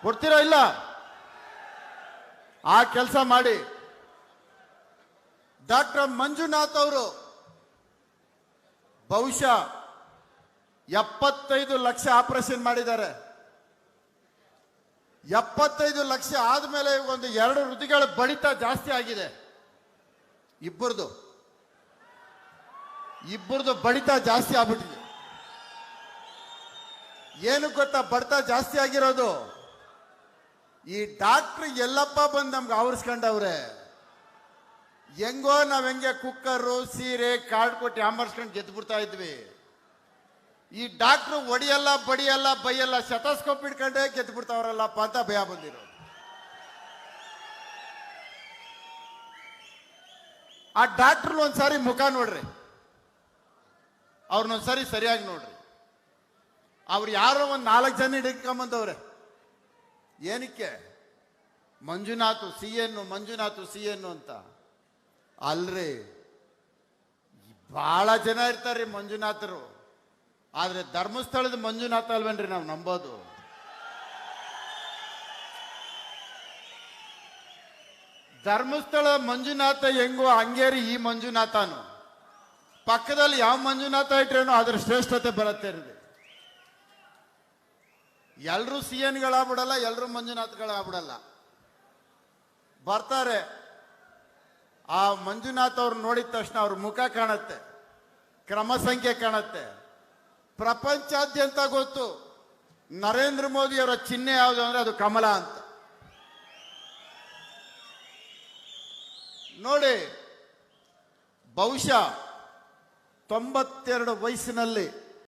ಕೊಡ್ತೀರಾ ಇಲ್ಲ? ಆ ಕೆಲಸ ಮಾಡಿ. ಡಾಕ್ಟರ್ ಮಂಜುನಾಥ್ ಅವರು ಬಹುಶಃ 75 ಲಕ್ಷ ಆಪರೇಷನ್ ಮಾಡಿದ್ದಾರೆ. 75 ಲಕ್ಷ ಆದ್ಮೇಲೆ ಒಂದು 2 ಹೃದಯಗಳ ಬಡಿತ ಜಾಸ್ತಿ ಆಗಿದೆ. ಇಬ್ಬರದು ಬಡಿತ ಜಾಸ್ತಿ ಆಗ್ಬಿಟ್ಟಿದೆ. ಏನು ಗೊತ್ತಾ ಬಡಿತ ಜಾಸ್ತಿ ಆಗಿರೋದು? ಈ ಡಾಕ್ಟರ್ ಎಲ್ಲಪ್ಪ ಬಂದು ನಮ್ಗೆ ಆವರಿಸ್ಕೊಂಡವ್ರೆ. ಹೆಂಗೋ ನಾವ್ ಹೆಂಗೆ ಕುಕ್ಕರು ಸೀರೆ ಕಾರ್ಡ್ ಕೊಟ್ಟು ಆಮರ್ಸ್ಕೊಂಡು ಗೆದ್ದು ಬಿಡ್ತಾ ಇದ್ವಿ. ಈ ಡಾಕ್ಟ್ರು ಒಡಿಯಲ್ಲ ಬಡಿಯಲ್ಲ ಬೈಯಲ್ಲ ಶತಸ್ಕೋಪ್ ಇಟ್ಕೊಂಡೇ ಗೆದ್ದು ಬಿಡ್ತಾವ್ರಲ್ಲಪ್ಪ ಅಂತ ಭಯ ಬಂದಿರೋದು. ಆ ಡಾಕ್ಟ್ರ್ ಒಂದ್ಸಾರಿ ಮುಖ ನೋಡ್ರಿ, ಅವ್ರನ್ನೊಂದ್ಸರಿ ಸರಿಯಾಗಿ ನೋಡ್ರಿ. ಅವ್ರು ಯಾರೋ ಒಂದು 4 ಜನ ಹಿಡ್ಕೊಂಬಂದವ್ರೆ. ಏನಕ್ಕೆ? ಮಂಜುನಾಥ್ ಸಿ ಎನ್ ಅಂತ ಅಲ್ರಿ. ಬಹಳ ಜನ ಇರ್ತಾರ್ರಿ ಮಂಜುನಾಥರು. ಆದ್ರೆ ಧರ್ಮಸ್ಥಳದ ಮಂಜುನಾಥ ಅಲ್ವೇನ್ರಿ ನಾವು ನಂಬೋದು? ಧರ್ಮಸ್ಥಳ ಮಂಜುನಾಥ ಹೆಂಗೋ ಹಂಗೇರಿ ಈ ಮಂಜುನಾಥನು. ಪಕ್ಕದಲ್ಲಿ ಯಾವ ಮಂಜುನಾಥ ಇಟ್ರೇನೋ ಅದ್ರ ಶ್ರೇಷ್ಠತೆ ಬರುತ್ತೆ ಇರಲಿ. ಎಲ್ರೂ ಸಿ ಎನ್ಗಳಾಗ್ಬಿಡಲ್ಲ, ಎಲ್ರೂ ಮಂಜುನಾಥ್ಗಳಾಗ್ಬಿಡಲ್ಲ. ಬರ್ತಾರೆ, ಆ ಮಂಜುನಾಥ್ ಅವ್ರು ನೋಡಿದ ತಕ್ಷಣ ಅವ್ರ ಮುಖ ಕಾಣುತ್ತೆ, ಕ್ರಮ ಸಂಖ್ಯೆ ಕಾಣುತ್ತೆ. ಪ್ರಪಂಚಾದ್ಯಂತ ಗೊತ್ತು ನರೇಂದ್ರ ಮೋದಿ ಅವರ ಚಿಹ್ನೆ ಯಾವುದು ಅಂದ್ರೆ ಅದು ಕಮಲ ಅಂತ. ನೋಡಿ, ಬಹುಶಃ 92 ವಯಸ್ಸಿನಲ್ಲಿ